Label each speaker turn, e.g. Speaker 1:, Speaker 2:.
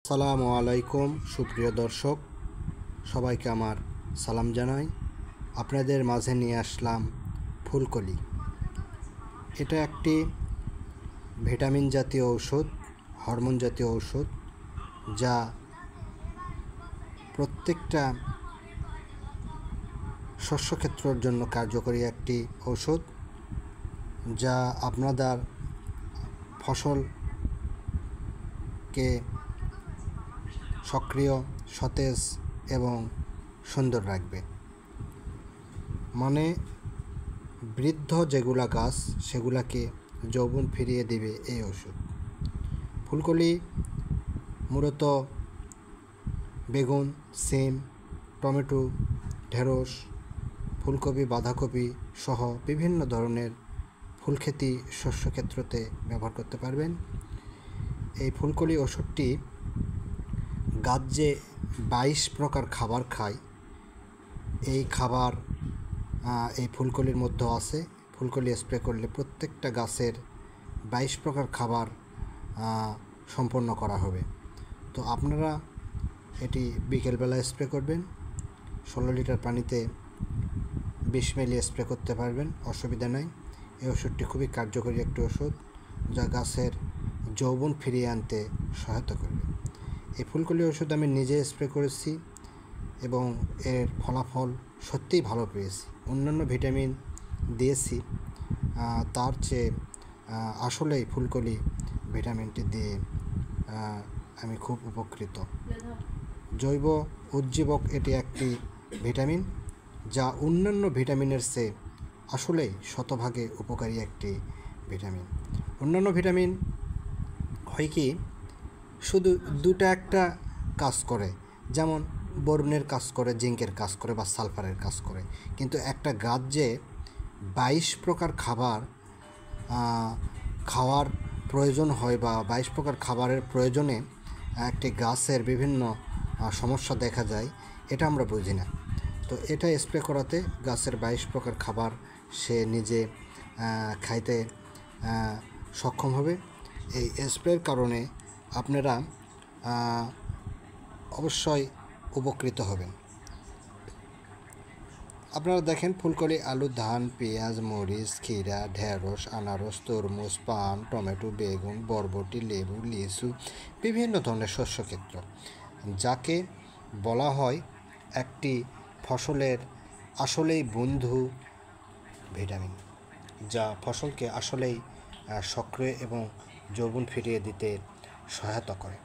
Speaker 1: আসসালামু আলাইকুম সুপ্রিয় দর্শক, সবাইকে আমার সালাম জানাই। আপনাদের মাঝে নিয়ে আসলাম ফুলকলি। এটা একটি ভিটামিন জাতীয় ঔষধ, হরমোন জাতীয় ঔষধ, যা প্রত্যেকটা শস্যক্ষেত্রের জন্য কার্যকরী একটি ঔষধ, যা আপনাদের ফসলকে সক্রিয়, সতেজ এবং সুন্দর রাখবে। মানে বৃদ্ধ যেগুলা গাছ সেগুলাকে যৌবন ফিরিয়ে দেবে এই ওষুধ। ফুলকলি মূলত বেগুন, সিম, টমেটো, ঢেঁড়স, ফুলকপি, বাঁধাকপি সহ বিভিন্ন ধরনের ফুলক্ষেতি শস্যক্ষেত্রতে ব্যবহার করতে পারবেন। এই ফুলকলি ওষুধটি গাছ যে 22 প্রকার খাবার খায়, এই খাবার এই ফুলকলির মধ্যে আছে। ফুলকলি স্প্রে করলে প্রত্যেকটা গাছের 22 প্রকার খাবার সম্পন্ন করা হবে। তো আপনারা এটি বিকেলবেলা স্প্রে করবেন। 16 লিটার পানিতে 20 মিলি স্প্রে করতে পারবেন, অসুবিধা নাই। এই ওষুধটি খুবই কার্যকরী একটি ওষুধ, যা গাছের যৌবন ফিরিয়ে আনতে সহায়তা করবে। এই ফুলকলি ওষুধ আমি নিজে স্প্রে করেছি এবং এর ফলাফল সত্যিই ভালো পেয়েছি। অন্যান্য ভিটামিন দিয়েছি, তার চেয়ে আসলেই ফুলকলি ভিটামিনটি দিয়ে আমি খুব উপকৃত। জৈব উজ্জীবক এটি একটি ভিটামিন, যা অন্যান্য ভিটামিনের চেয়ে আসলেই শতভাগে উপকারী একটি ভিটামিন। অন্যান্য ভিটামিন হয় কি, শুধু দুটা একটা কাজ করে, যেমন বোরনের কাজ করে, জিঙ্কের কাজ করে বা সালফারের কাজ করে। কিন্তু একটা গাছ যে 22 প্রকার খাওয়ার প্রয়োজন হয় বা 22 প্রকার খাবারের প্রয়োজনে একটি গাছের বিভিন্ন সমস্যা দেখা যায়, এটা আমরা বুঝি না। তো এটা স্প্রে করাতে গাছের 22 প্রকার খাবার সে নিজে খাইতে সক্ষম হবে। এই স্প্রের কারণে আপনারা অবশ্যই উপকৃত হবেন। আপনারা দেখেন, ফুলকলি আলু, ধান, পেঁয়াজ, মরিচ, ক্ষীরা, ঢেঁড়স, আনারস, তরমুজ, পান, টমেটো, বেগুন, বরবটি, লেবু, লিচু, বিভিন্ন ধরনের শস্যক্ষেত্র, যাকে বলা হয় একটি ফসলের আসলেই বন্ধু ভিটামিন, যা ফসলকে আসলেই সক্রিয় এবং যৌবন ফিরিয়ে দিতে সহায়তা করে।